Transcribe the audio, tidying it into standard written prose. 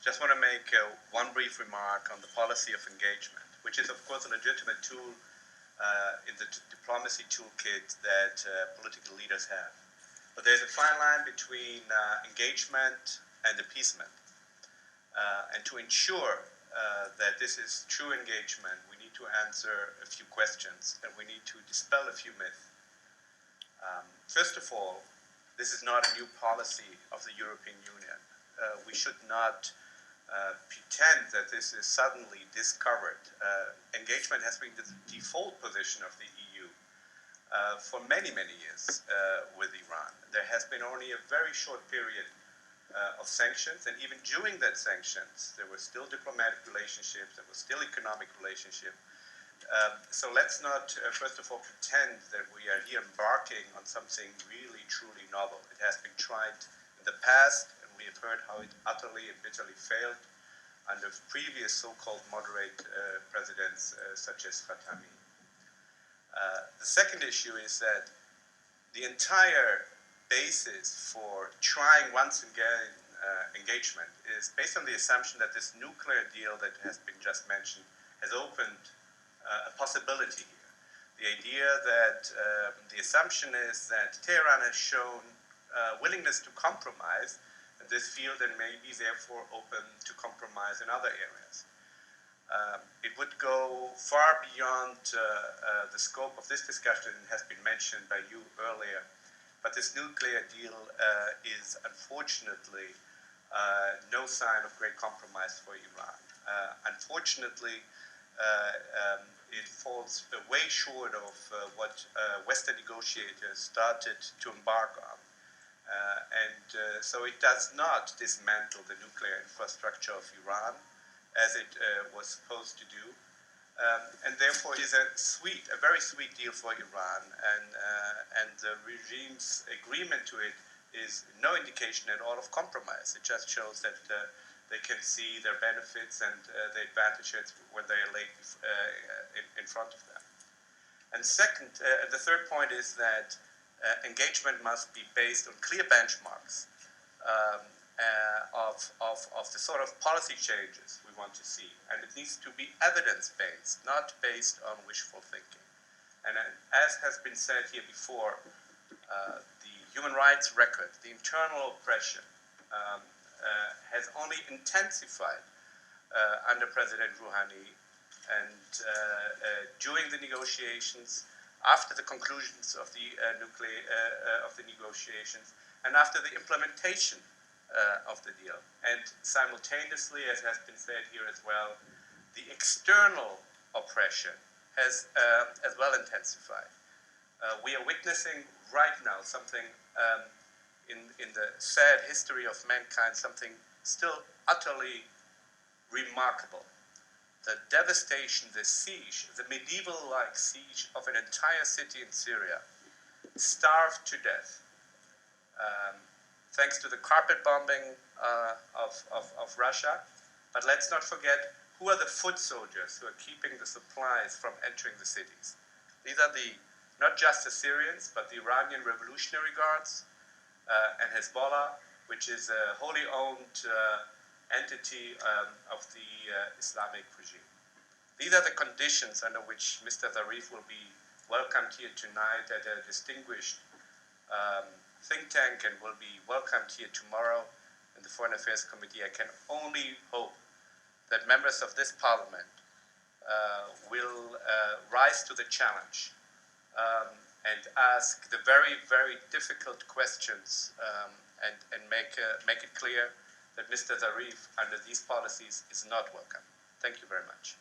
just want to make one brief remark on the policy of engagement, which is, of course, a legitimate tool in the diplomacy toolkit that political leaders have. But there's a fine line between engagement and appeasement. And to ensure that this is true engagement, we need to answer a few questions and we need to dispel a few myths. First of all, this is not a new policy of the European Union. We should not pretend that this is suddenly discovered. Engagement has been the default position of the EU for many, many years with Iran. There has been only a very short period of sanctions, and even during that sanctions, there were still diplomatic relationships, there was still economic relationship. So let's not, first of all, pretend that we are here embarking on something really, truly novel. It has been tried in the past, and we have heard how it utterly and bitterly failed under previous so-called moderate presidents such as Khatami. The second issue is that the entire basis for trying once again engagement is based on the assumption that this nuclear deal that has been just mentioned has opened a possibility here. The idea that the assumption is that Tehran has shown willingness to compromise in this field and may be therefore open to compromise in other areas. It would go far beyond the scope of this discussion and has been mentioned by you earlier. But this nuclear deal is unfortunately no sign of great compromise for Iran. Unfortunately, it falls way short of what Western negotiators started to embark on. So it does not dismantle the nuclear infrastructure of Iran as it was supposed to do. And therefore is a very sweet deal for Iran, and the regime's agreement to it is no indication at all of compromise. It just shows that they can see their benefits and the advantages when they are laid in front of them. And second, the third point is that engagement must be based on clear benchmarks of the sort of policy changes we want to see. And it needs to be evidence-based, not based on wishful thinking. And as has been said here before, the human rights record, the internal oppression, has only intensified under President Rouhani. And during the negotiations, after the conclusions of the negotiations, and after the implementation of the deal. And simultaneously, as has been said here as well, the external oppression has as well intensified. We are witnessing right now something in the sad history of mankind, something still utterly remarkable. The devastation, the siege, the medieval-like siege of an entire city in Syria, starved to death. Thanks to the carpet bombing of Russia. But let's not forget, who are the foot soldiers who are keeping the supplies from entering the cities? These are not just the Syrians, but the Iranian Revolutionary Guards and Hezbollah, which is a wholly owned entity of the Islamic regime. These are the conditions under which Mr. Zarif will be welcomed here tonight at a distinguished think tank and will be welcomed here tomorrow in the Foreign Affairs Committee. I can only hope that members of this parliament will rise to the challenge and ask the very, very difficult questions and make it clear that Mr. Zarif, under these policies, is not welcome. Thank you very much.